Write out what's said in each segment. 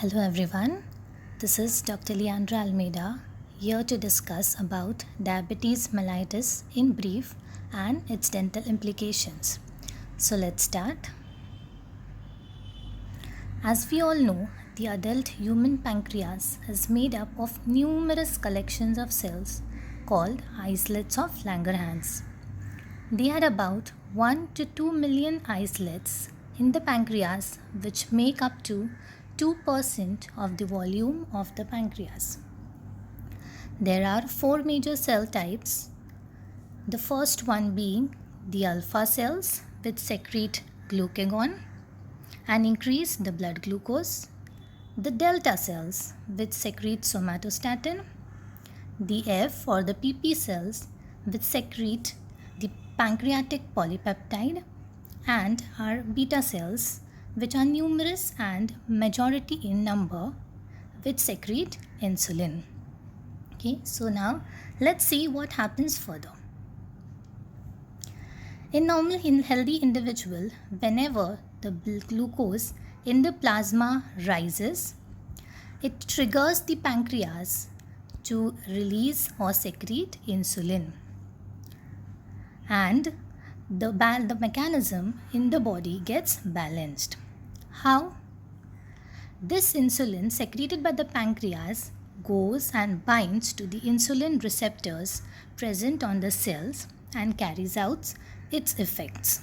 Hello everyone, this is Dr. Leandra Almeida here to discuss about diabetes mellitus in brief and its dental implications. So let's start. As we all know, the adult human pancreas is made up of numerous collections of cells called islets of Langerhans. They are about 1 to 2 million islets in the pancreas, which make up to 2% of the volume of the pancreas. There are 4 major cell types. The first one being the alpha cells, which secrete glucagon and increase the blood glucose. The delta cells, which secrete somatostatin. The F or the PP cells, which secrete the pancreatic polypeptide, and our beta cells, which are numerous and majority in number, which secrete insulin. Okay, so now let's see what happens further. In healthy individual, whenever the glucose in the plasma rises, it triggers the pancreas to release or secrete insulin, and the mechanism in the body gets balanced. How? This insulin secreted by the pancreas goes and binds to the insulin receptors present on the cells and carries out its effects.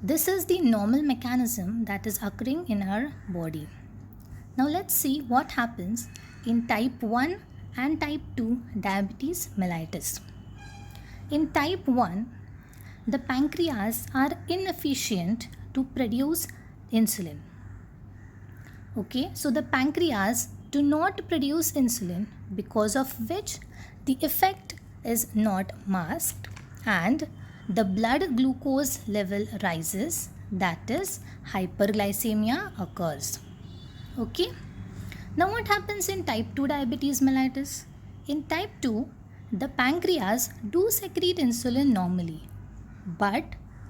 This is the normal mechanism that is occurring in our body. Now let's see what happens in type 1 and type 2 diabetes mellitus. In type 1, the pancreas are inefficient to produce insulin. Okay, so the pancreas do not produce insulin, because of which the effect is not masked and the blood glucose level rises, that is hyperglycemia occurs. Okay, now what happens in type 2 diabetes mellitus? In type 2, the pancreas do secrete insulin normally, but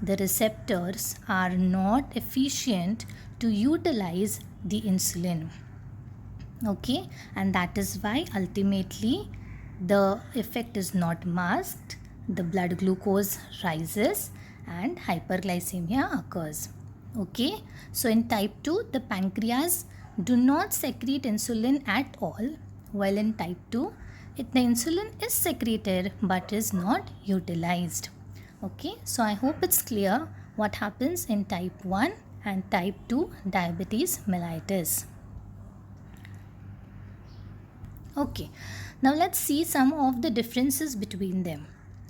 the receptors are not efficient to utilize the insulin. Okay, and that is why ultimately the effect is not masked, the blood glucose rises and hyperglycemia occurs. Okay, so in type 2, the pancreas do not secrete insulin at all, while in type 2, the insulin is secreted but is not utilized. Okay, so I hope it's clear what happens in type 1 and type 2 diabetes mellitus. Okay, now let's see some of the differences between them.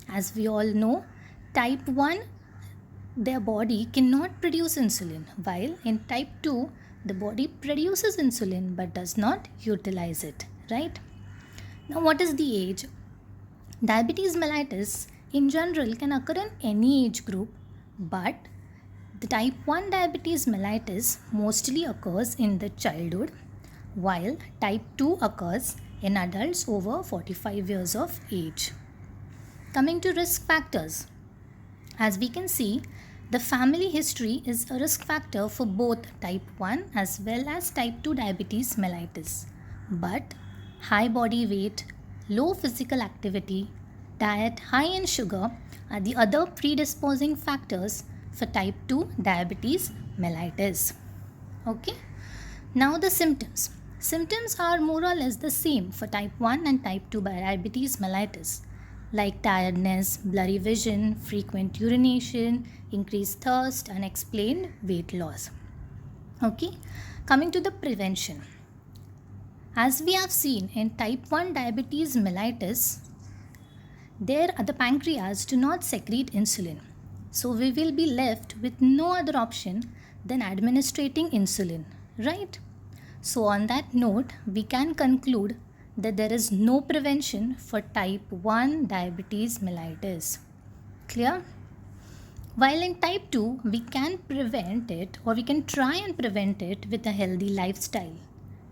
As we all know, type 1, their body cannot produce insulin, while in type 2, the body produces insulin but does not utilize it, right? Now what is the age? Diabetes mellitus in general can occur in any age group, but the type 1 diabetes mellitus mostly occurs in the childhood, while type 2 occurs in adults over 45 years of age. Coming to risk factors, as we can see, the family history is a risk factor for both type 1 as well as type 2 diabetes mellitus. But high body weight, low physical activity, diet high in sugar are the other predisposing factors for type 2 diabetes mellitus. Okay, now the symptoms. Symptoms are more or less the same for type 1 and type 2 diabetes mellitus, like tiredness, blurry vision, frequent urination, increased thirst, unexplained weight loss. Okay, coming to the prevention. As we have seen in type 1 diabetes mellitus, the pancreas do not secrete insulin. So we will be left with no other option than administrating insulin, right? So on that note, we can conclude that there is no prevention for type 1 diabetes mellitus. Clear? While in type 2, we can prevent it, or we can try and prevent it with a healthy lifestyle,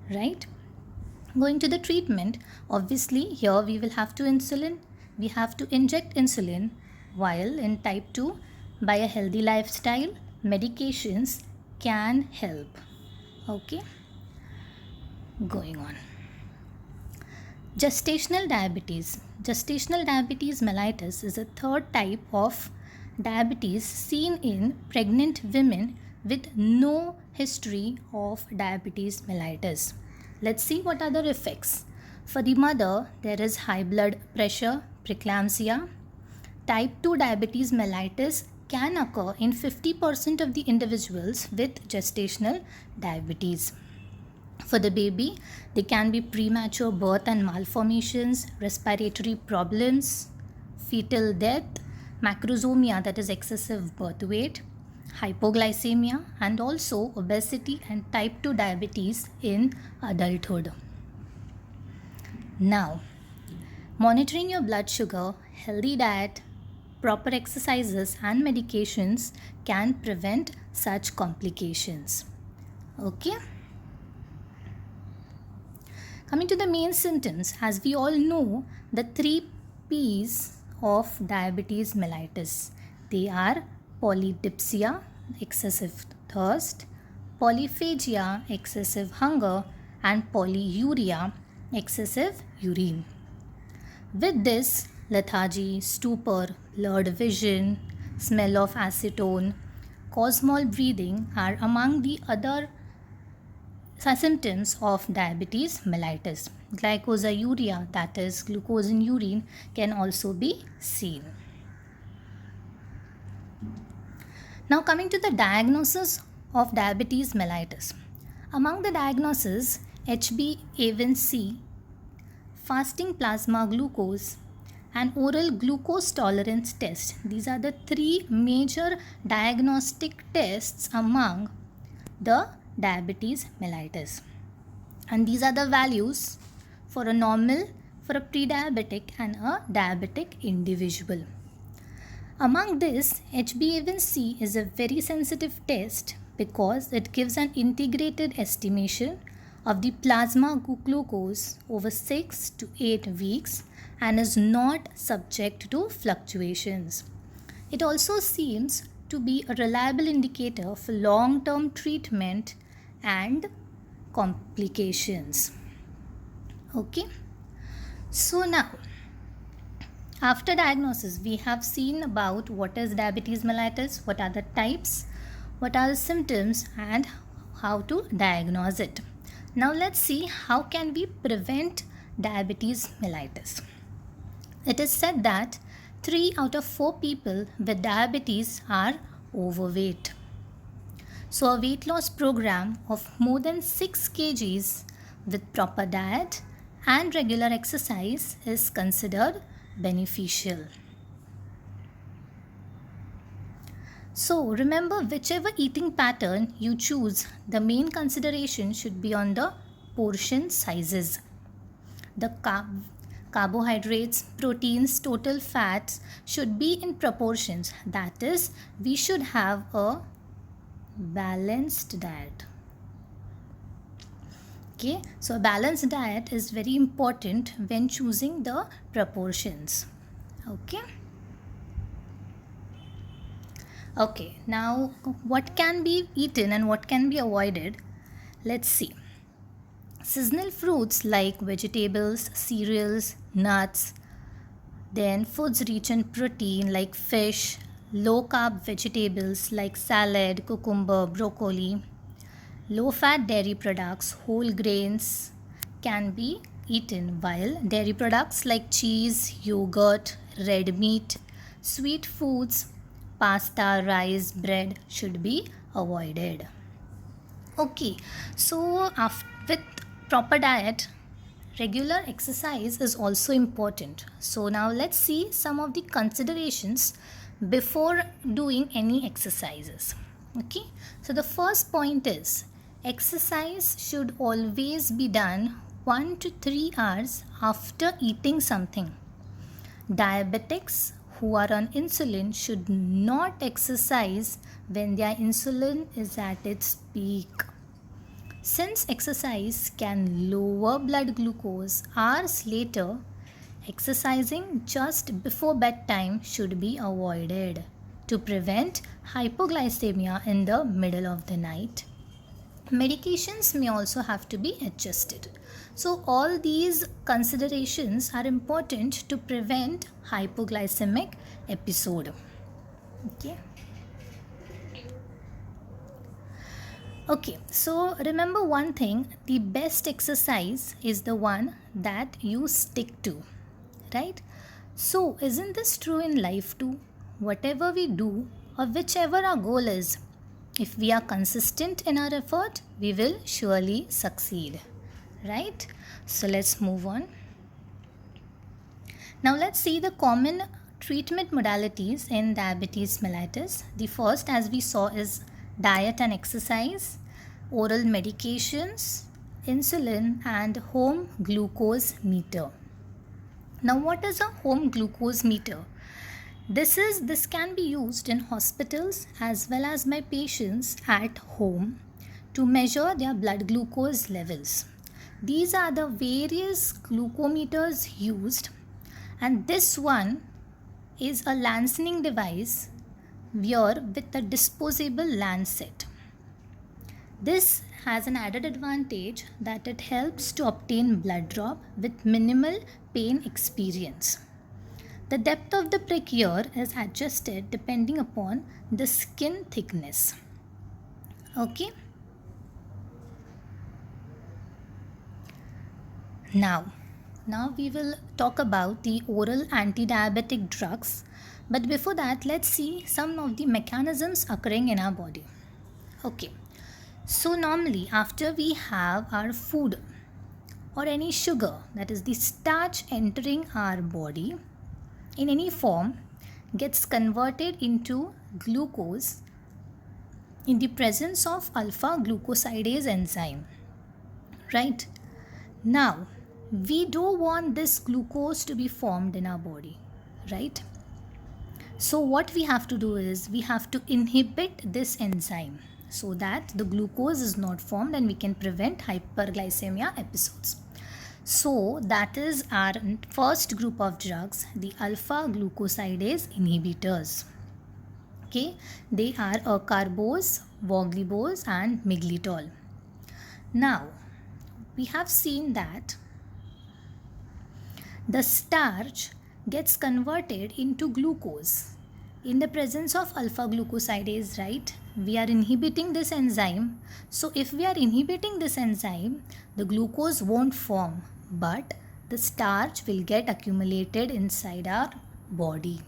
right? Going to the treatment, obviously here we will have to inject insulin, while in type 2, by a healthy lifestyle, medications can help. Okay. going on. Gestational diabetes. Gestational diabetes mellitus is a third type of diabetes seen in pregnant women with no history of diabetes mellitus. Let's see what are the effects. For the mother, there is high blood pressure, preeclampsia. Type 2 diabetes mellitus can occur in 50% of the individuals with gestational diabetes. For the baby, there can be premature birth and malformations, respiratory problems, fetal death, macrosomia, that is excessive birth weight, hypoglycemia, and also obesity and type 2 diabetes in adulthood. Now, monitoring your blood sugar, healthy diet, proper exercises and medications can prevent such complications. Okay. Coming to the main symptoms, as we all know, the 3 P's of diabetes mellitus. They are polydipsia, excessive thirst, polyphagia, excessive hunger, and polyuria, excessive urine. With this, lethargy, stupor, blurred vision, smell of acetone, cosmal breathing are among the other symptoms of diabetes mellitus. Glycosyluriria, that is glucose in urine, can also be seen. Now coming to the diagnosis of diabetes mellitus. Among the diagnoses, HbA1c, fasting plasma glucose, and oral glucose tolerance test. These are the 3 major diagnostic tests among the diabetes mellitus. And these are the values for a normal, for a pre-diabetic and a diabetic individual. Among this, HbA1c is a very sensitive test because it gives an integrated estimation of the plasma glucose over 6 to 8 weeks and is not subject to fluctuations. It also seems to be a reliable indicator for long-term treatment and complications. Okay. So now, after diagnosis, we have seen about what is diabetes mellitus, what are the types, what are the symptoms, and how to diagnose it. Now let's see how can we prevent diabetes mellitus. It is said that 3 out of 4 people with diabetes are overweight. So a weight loss program of more than 6 kgs with proper diet and regular exercise is considered beneficial. So remember, whichever eating pattern you choose, the main consideration should be on the portion sizes. The carbohydrates, proteins, total fats should be in proportions. That is, we should have a balanced diet. Okay, so a balanced diet is very important when choosing the proportions. Okay, now what can be eaten and what can be avoided? Let's see. Seasonal fruits like vegetables, cereals, nuts, then foods rich in protein like fish, low carb vegetables like salad, cucumber, broccoli, low fat dairy products, whole grains can be eaten, while dairy products like cheese, yogurt, red meat, sweet foods, pasta, rice, bread should be avoided. Okay, so with proper diet, regular exercise is also important. So now let's see some of the considerations before doing any exercises. Okay, so the first point is exercise should always be done 1 to 3 hours after eating something. Diabetics who are on insulin should not exercise when their insulin is at its peak. Since exercise can lower blood glucose hours later, exercising just before bedtime should be avoided to prevent hypoglycemia in the middle of the night. Medications may also have to be adjusted. So all these considerations are important to prevent hypoglycemic episode. Okay. Okay, so remember one thing, the best exercise is the one that you stick to, right? So isn't this true in life too? Whatever we do or whichever our goal is, if we are consistent in our effort, we will surely succeed, right? So let's move on. Now let's see the common treatment modalities in diabetes mellitus. The first, as we saw, is diet and exercise, oral medications, insulin, and home glucose meter. Now what is a home glucose meter? This can be used in hospitals as well as by patients at home to measure their blood glucose levels. These are the various glucometers used, and this one is a lancing device where with a disposable lancet. This has an added advantage that it helps to obtain blood drop with minimal pain experience. The depth of the prick here is adjusted depending upon the skin thickness. Okay. Now we will talk about the oral anti-diabetic drugs. But before that, let's see some of the mechanisms occurring in our body. Okay. So normally after we have our food or any sugar, that is the starch entering our body in any form, gets converted into glucose in the presence of alpha glucosidase enzyme, right? Now we don't want this glucose to be formed in our body, right? So what we have to do is we have to inhibit this enzyme so that the glucose is not formed and we can prevent hyperglycemia episodes. So that is our first group of drugs, the alpha glucosidase inhibitors. Okay, they are acarbose, voglibose, and miglitol. Now we have seen that the starch gets converted into glucose in the presence of alpha glucosidase, right? We are inhibiting this enzyme. So if we are inhibiting this enzyme, the glucose won't form, but the starch will get accumulated inside our body.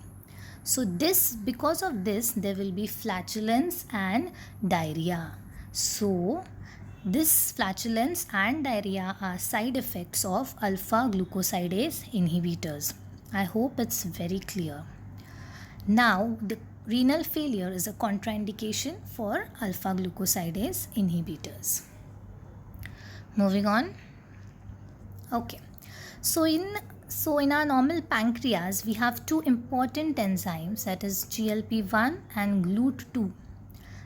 So because of this, there will be flatulence and diarrhea. So this flatulence and diarrhea are side effects of alpha glucosidase inhibitors. I hope it's very clear. Now, the renal failure is a contraindication for alpha glucosidase inhibitors. Moving on. Okay. So in our normal pancreas, we have two important enzymes, that is GLP-1 and GLUT2.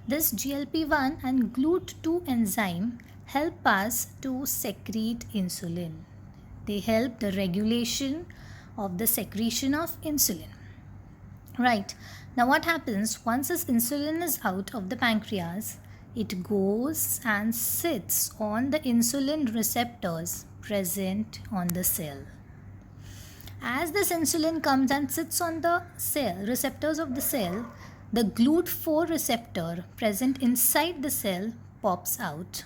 This GLP-1 and GLUT2 enzyme help us to secrete insulin. They help the regulation of the secretion of insulin. Right. Now what happens once this insulin is out of the pancreas, it goes and sits on the insulin receptors present on the cell. As this insulin comes and sits on the cell receptors of the cell, the GLUT4 receptor present inside the cell pops out,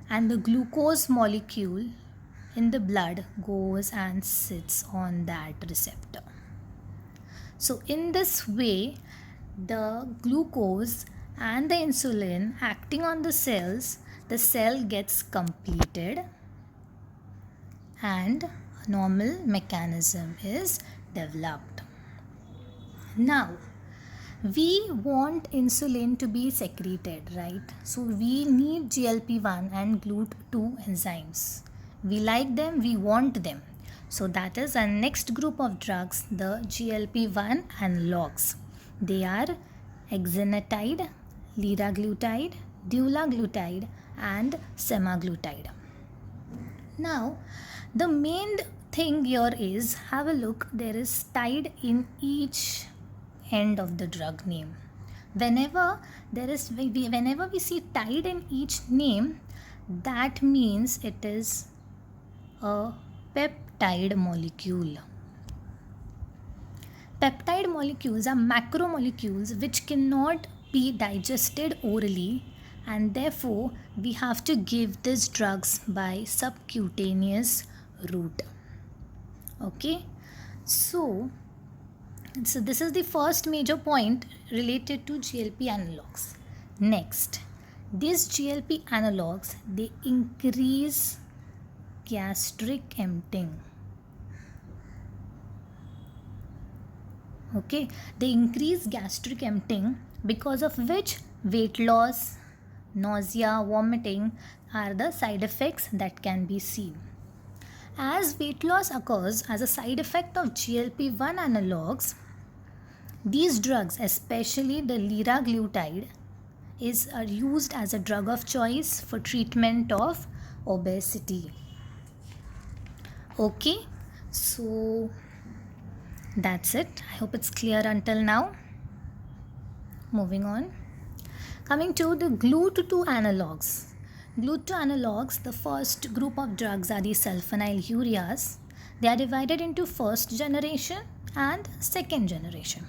and the glucose molecule in the blood goes and sits on that receptor. So in this way, the glucose and the insulin acting on the cells, the cell gets completed and a normal mechanism is developed. Now, we want insulin to be secreted, right? So we need GLP-1 and GLUT2 enzymes. We like them, we want them. So that is our next group of drugs, the GLP-1 analogs. They are exenatide, liraglutide, dulaglutide, and semaglutide. Now, the main thing here is, have a look, there is tide in each end of the drug name. Whenever whenever we see tide in each name, that means it is a peptide molecule. Peptide molecules are macromolecules which cannot be digested orally, and therefore we have to give these drugs by subcutaneous route. Okay, so this is the first major point related to GLP analogs. Next, these GLP analogs, they increase gastric emptying. Okay, they increase gastric emptying, because of which weight loss, nausea, vomiting are the side effects that can be seen. As weight loss occurs as a side effect of GLP-1 analogs, these drugs, especially the liraglutide, are used as a drug of choice for treatment of obesity. Okay, so that's it. I hope it's clear until now. Moving on. Coming to the GLUT2 analogs. GLUT2 analogs, the first group of drugs are the sulfonylureas. They are divided into first generation and second generation.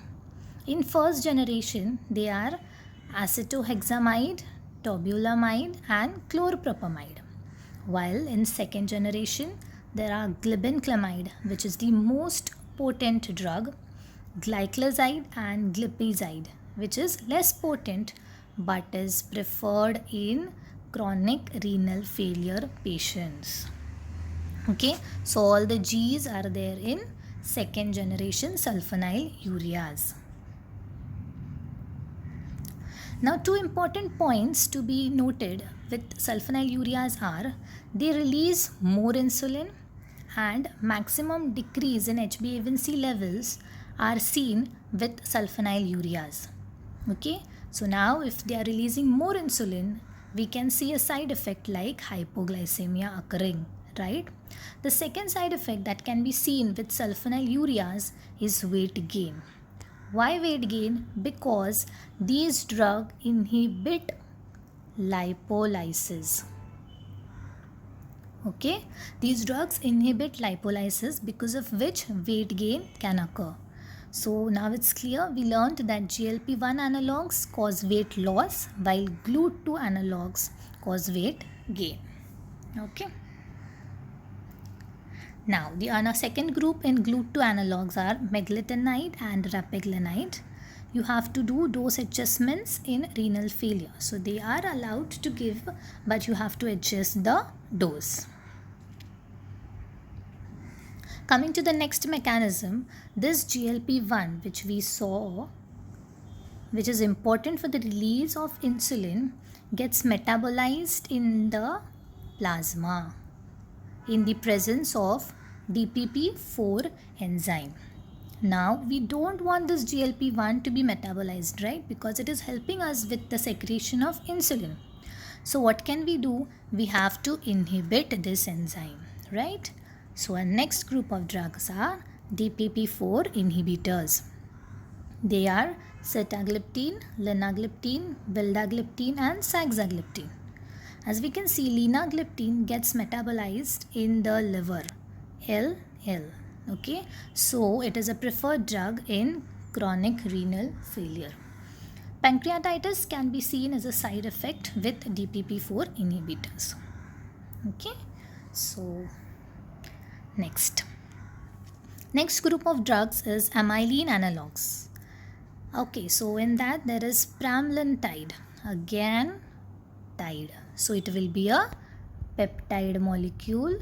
In first generation, they are acetohexamide, tobulamide and chlorpropamide. While in second generation, there are glibenclamide, which is the most potent drug, gliclazide and glipizide, which is less potent but is preferred in chronic renal failure patients. Okay, so all the G's are there in second generation sulfonylureas. Now, two important points to be noted with sulfonylureas are they release more insulin and maximum decrease in HbA1c levels are seen with sulfonylureas. Okay, so now if they are releasing more insulin, we can see a side effect like hypoglycemia occurring, right? The second side effect that can be seen with sulfonylureas is weight gain. Why weight gain? Because these drugs inhibit lipolysis. Okay, these drugs inhibit lipolysis, because of which weight gain can occur. So now it's clear, we learned that GLP-1 analogs cause weight loss while GLUT2 analogs cause weight gain. Okay. Now the second group in GLUT2 analogs are meglitinide and rapaglinide. You have to do dose adjustments in renal failure. So they are allowed to give, but you have to adjust the dose. Coming to the next mechanism, this GLP-1 which we saw, which is important for the release of insulin, gets metabolized in the plasma in the presence of DPP-4 enzyme. Now we don't want this GLP-1 to be metabolized, right? Because it is helping us with the secretion of insulin. So what can we do? We have to inhibit this enzyme, right? So our next group of drugs are DPP-4 inhibitors. They are sitagliptin, linagliptin, vildagliptin and saxagliptin. As we can see, linagliptin gets metabolized in the liver, LL. Okay, so it is a preferred drug in chronic renal failure. Pancreatitis can be seen as a side effect with DPP-4 inhibitors. Okay, so next group of drugs is amylin analogs. Okay, so in that there is pramlintide, again tide. So it will be a peptide molecule.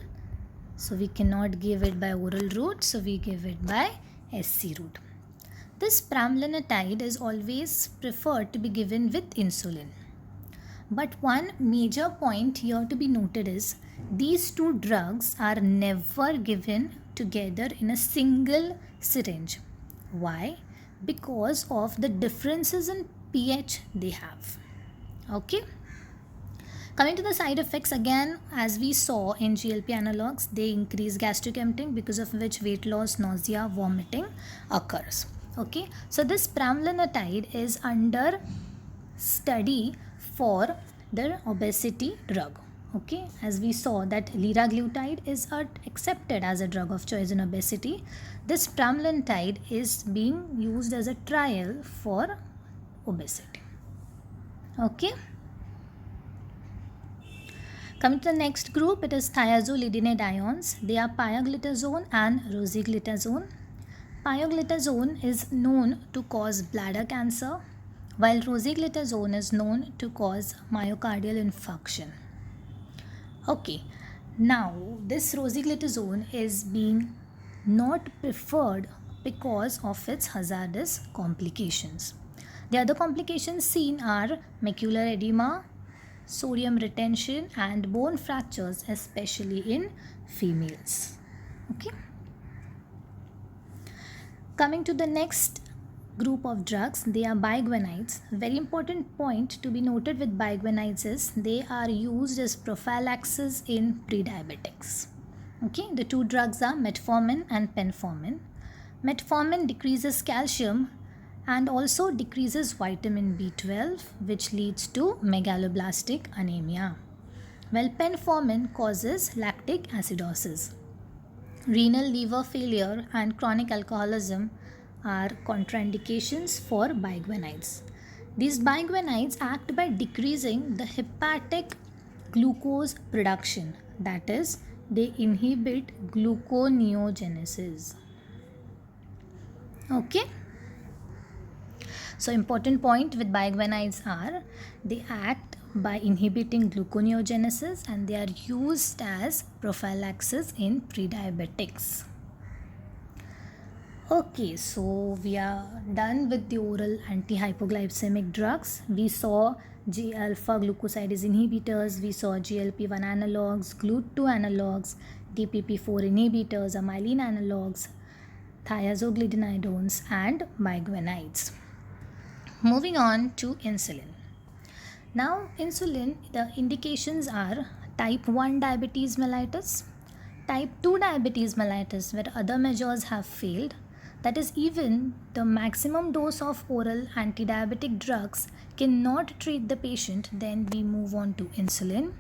So we cannot give it by oral route, so we give it by SC route. This pramlintide is always preferred to be given with insulin. But one major point here to be noted is these two drugs are never given together in a single syringe. Why? Because of the differences in pH they have. Okay. Coming to the side effects, again, as we saw in GLP analogs, they increase gastric emptying, because of which weight loss, nausea, vomiting occurs. Okay, so this pramlintide is under study for the obesity drug. Okay, as we saw that liraglutide is accepted as a drug of choice in obesity, this pramlintide is being used as a trial for obesity. Okay, coming to the next group, it is thiazolidinediones. They are pioglitazone and rosiglitazone. Pioglitazone is known to cause bladder cancer, while rosiglitazone is known to cause myocardial infarction. Okay, now this rosiglitazone is being not preferred because of its hazardous complications. The other complications seen are macular edema, sodium retention, and bone fractures, especially in females. Okay. Coming to the next group of drugs, they are biguanides. Very important point to be noted with biguanides is they are used as prophylaxis in prediabetics. Okay, the two drugs are metformin and penformin. Metformin decreases calcium and also decreases vitamin B12, which leads to megaloblastic anemia, while penformin causes lactic acidosis. Renal liver failure and chronic alcoholism are contraindications for biguanides. These biguanides act by decreasing the hepatic glucose production, that is, they inhibit gluconeogenesis. Okay. So important point with biguanides are they act by inhibiting gluconeogenesis and they are used as prophylaxis in prediabetics. Okay, so we are done with the oral antihypoglycemic drugs. We saw G-alpha glucosidase inhibitors, we saw GLP-1 analogs, GLUT2 analogs, DPP-4 inhibitors, amylin analogs, thiazolidinediones and biguanides. Moving on to insulin. Now insulin, the indications are type 1 diabetes mellitus, type 2 diabetes mellitus where other measures have failed. That is, even the maximum dose of oral anti-diabetic drugs cannot treat the patient, then we move on to insulin.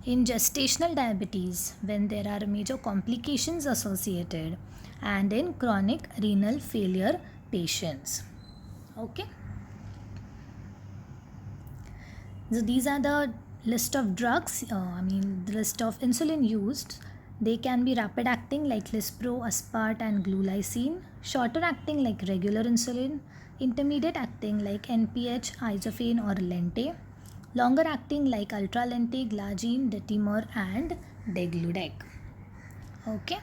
In gestational diabetes, when there are major complications associated, and in chronic renal failure patients. Okay. So these are the list of drugs, the list of insulin used. They can be rapid acting like Lispro, Aspart and Glulicine, shorter acting like regular insulin, intermediate acting like NPH, Isophane or Lente, longer acting like Ultralente, Glargine, Detimor and Degludec. Okay.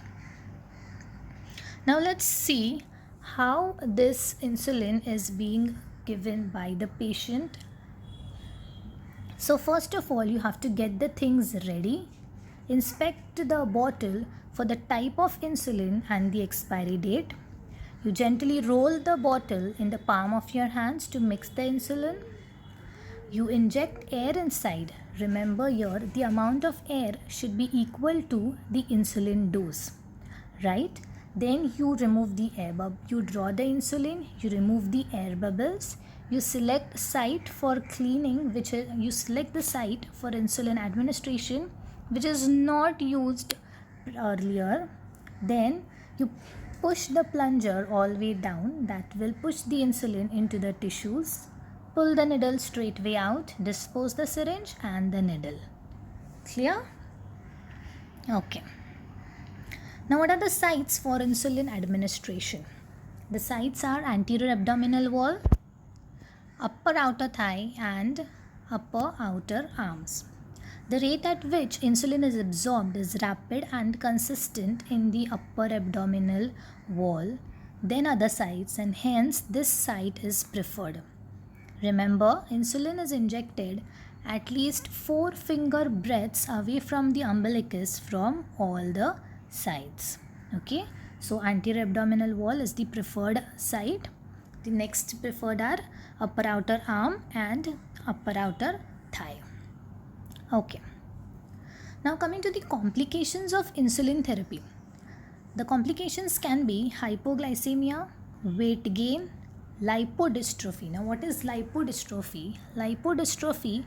Now let's see how this insulin is being given by the patient. So first of all, you have to get the things ready. Inspect the bottle for the type of insulin and the expiry date. You gently roll the bottle in the palm of your hands to mix the insulin. You inject air inside. Remember here, the amount of air should be equal to the insulin dose, right? Then you remove the air bubble. You draw the insulin, you remove the air bubbles. You select site for cleaning, you select the site for insulin administration, which is not used earlier. Then you push the plunger all the way down. That will push the insulin into the tissues. Pull the needle straight way out. Dispose the syringe and the needle. Clear? Okay. Now what are the sites for insulin administration? The sites are anterior abdominal wall, upper outer thigh and upper outer arms. The rate at which insulin is absorbed is rapid and consistent in the upper abdominal wall than other sites, and hence this site is preferred. Remember, insulin is injected at least 4 finger breadths away from the umbilicus from all the sides. Okay, so anterior abdominal wall is the preferred site. The next preferred are upper outer arm and upper outer thigh. Okay. Now coming to the complications of insulin therapy. The complications can be hypoglycemia, weight gain, lipodystrophy. Now, what is lipodystrophy? Lipodystrophy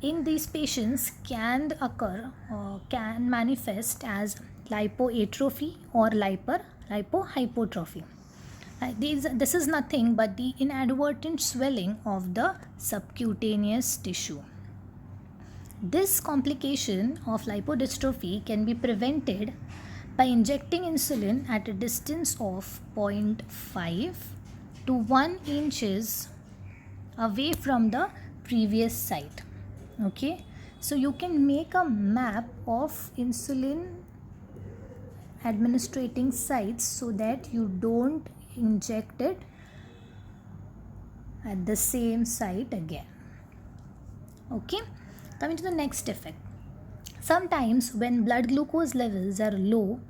in these patients can occur or can manifest as lipoatrophy or lipohypotrophy. This is nothing but the inadvertent swelling of the subcutaneous tissue. This complication of lipodystrophy can be prevented by injecting insulin at a distance of 0.5 to 1 inches away from the previous site. Okay, so you can make a map of insulin administrating sites so that you don't inject it at the same site again. Okay, coming to the next effect. Sometimes when blood glucose levels are low,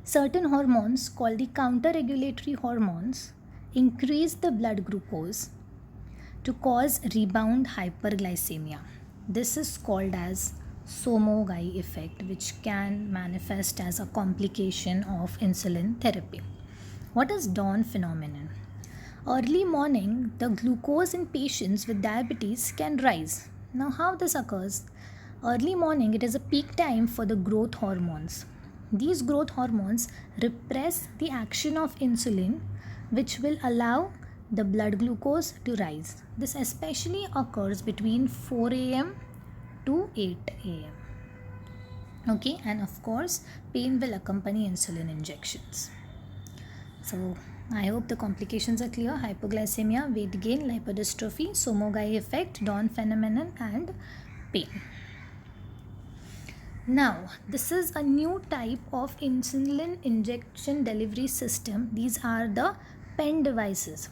certain hormones called the counter-regulatory hormones increase the blood glucose to cause rebound hyperglycemia. This is called as Somogai effect, which can manifest as a complication of insulin therapy. What is dawn phenomenon? Early morning, the glucose in patients with diabetes can rise. Now, how this occurs? Early morning, it is a peak time for the growth hormones. These growth hormones repress the action of insulin, which will allow the blood glucose to rise. This especially occurs between 4 a.m. to 8 a.m. Okay, and of course, pain will accompany insulin injections. So, I hope the complications are clear. Hypoglycemia, weight gain, lipodystrophy, Somogai effect, dawn phenomenon, and pain. Now, this is a new type of insulin injection delivery system. These are the pen devices.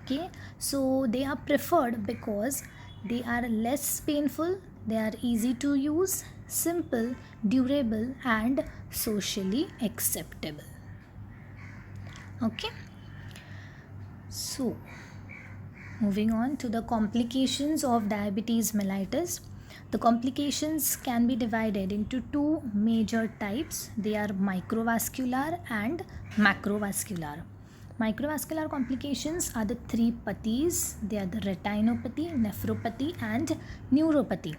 Okay, so they are preferred because they are less painful, they are easy to use, simple, durable, and socially acceptable. Okay, so moving on to the complications of diabetes mellitus. The complications can be divided into two major types. They are microvascular and macrovascular. Microvascular complications are the three pathies. They are the retinopathy, nephropathy, and neuropathy.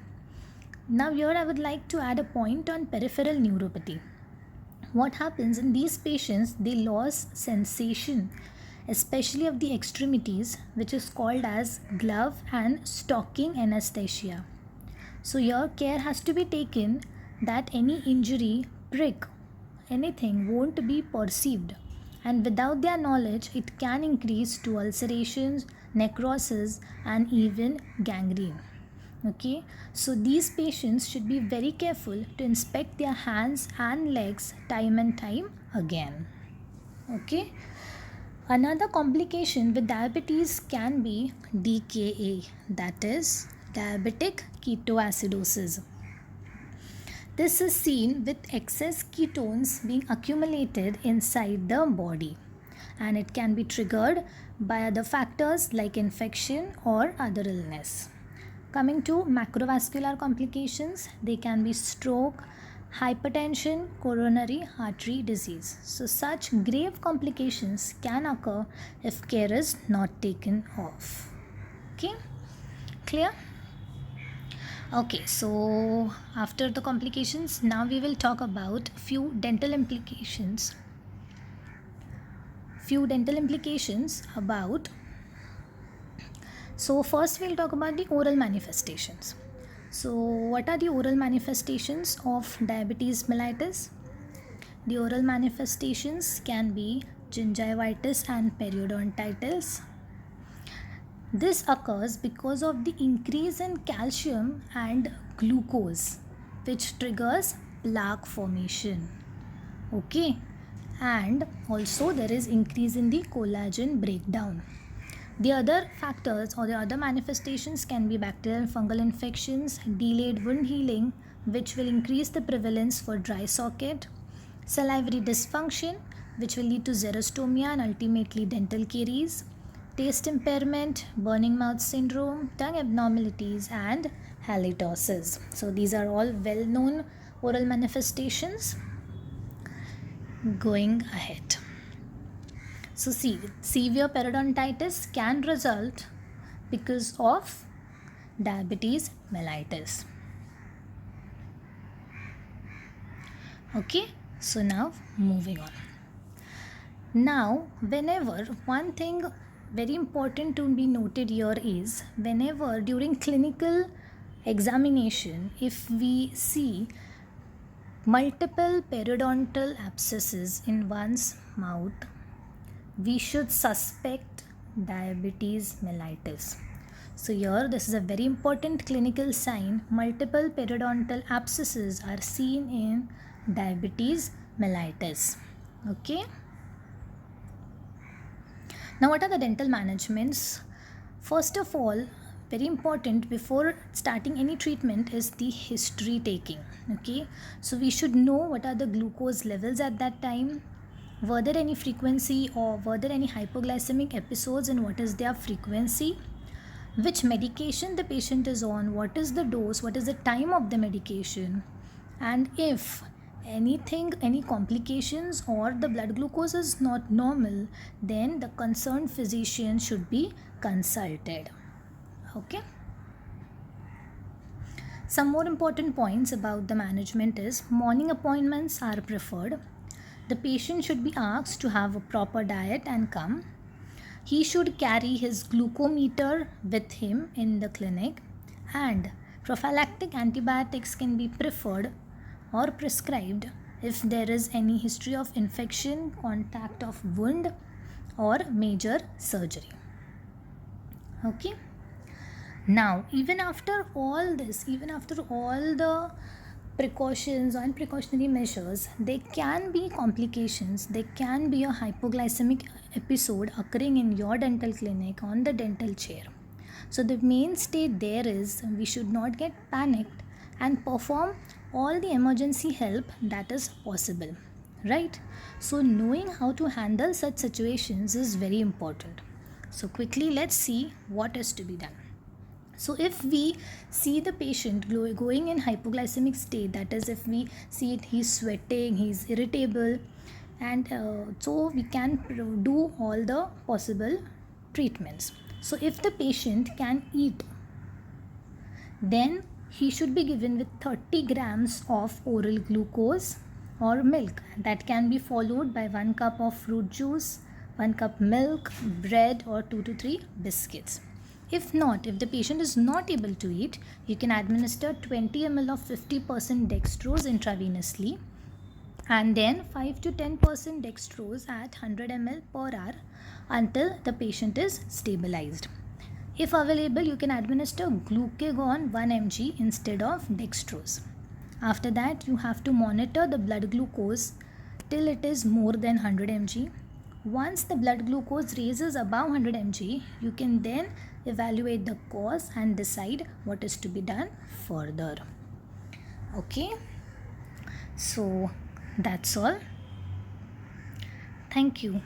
Now here I would like to add a point on peripheral neuropathy. What happens in these patients? They lose sensation, especially of the extremities, which is called as glove and stocking anesthesia. So here care has to be taken that any injury, prick, anything won't be perceived, and without their knowledge it can increase to ulcerations, necrosis, and even gangrene. Okay, so these patients should be very careful to inspect their hands and legs time and time again. Okay, another complication with diabetes can be DKA, that is diabetic ketoacidosis. This is seen with excess ketones being accumulated inside the body, and it can be triggered by other factors like infection or other illness. Coming to macrovascular complications, they can be stroke, hypertension, coronary artery disease. So such grave complications can occur if care is not taken off. Okay, clear? Okay, so after the complications, now we will talk about few dental implications. So first we'll talk about the oral manifestations. So what are the oral manifestations of diabetes mellitus? The oral manifestations can be gingivitis and periodontitis. This occurs because of the increase in calcium and glucose, which triggers plaque formation. Okay, and also there is increase in the collagen breakdown. The other factors or the other manifestations can be bacterial and fungal infections, delayed wound healing, which will increase the prevalence for dry socket, salivary dysfunction, which will lead to xerostomia and ultimately dental caries, taste impairment, burning mouth syndrome, tongue abnormalities, and halitosis. So these are all well-known oral manifestations. Going ahead. So see, severe periodontitis can result because of diabetes mellitus. Okay, so now moving on. Now, whenever one thing very important to be noted here is whenever during clinical examination, if we see multiple periodontal abscesses in one's mouth, we should suspect diabetes mellitus. So here this is a very important clinical sign. Multiple periodontal abscesses are seen in diabetes mellitus. Okay. Now what are the dental managements? First of all, very important before starting any treatment is the history taking. Okay. So we should know what are the glucose levels at that time. Were there any frequency or were there any hypoglycemic episodes and what is their frequency? Which medication the patient is on, what is the dose, what is the time of the medication, and if anything, any complications or the blood glucose is not normal, then the concerned physician should be consulted. Okay. Some more important points about the management is morning appointments are preferred. The patient should be asked to have a proper diet and come. He should carry his glucometer with him in the clinic, and prophylactic antibiotics can be preferred or prescribed if there is any history of infection, contact of wound or major surgery. Okay. Now, even after all this, even after all the precautions and precautionary measures, there can be complications. There can be a hypoglycemic episode occurring in your dental clinic on the dental chair. So the mainstay there is we should not get panicked and perform all the emergency help that is possible, right? So knowing how to handle such situations is very important. So quickly let's see what is to be done. So if we see the patient going in hypoglycemic state, that is if we see it, he's sweating, he's irritable, and so we can do all the possible treatments. So if the patient can eat, then he should be given with 30 grams of oral glucose or milk. That can be followed by 1 cup of fruit juice, 1 cup milk, bread or 2 to 3 biscuits. If not, if the patient is not able to eat, you can administer 20 ml of 50% dextrose intravenously and then 5 to 10% dextrose at 100 ml per hour until the patient is stabilized. If available, you can administer glucagon 1 mg instead of dextrose. After that, you have to monitor the blood glucose till it is more than 100 mg. Once the blood glucose raises above 100 mg, you can then evaluate the cause and decide what is to be done further. Okay, so that's all. Thank you.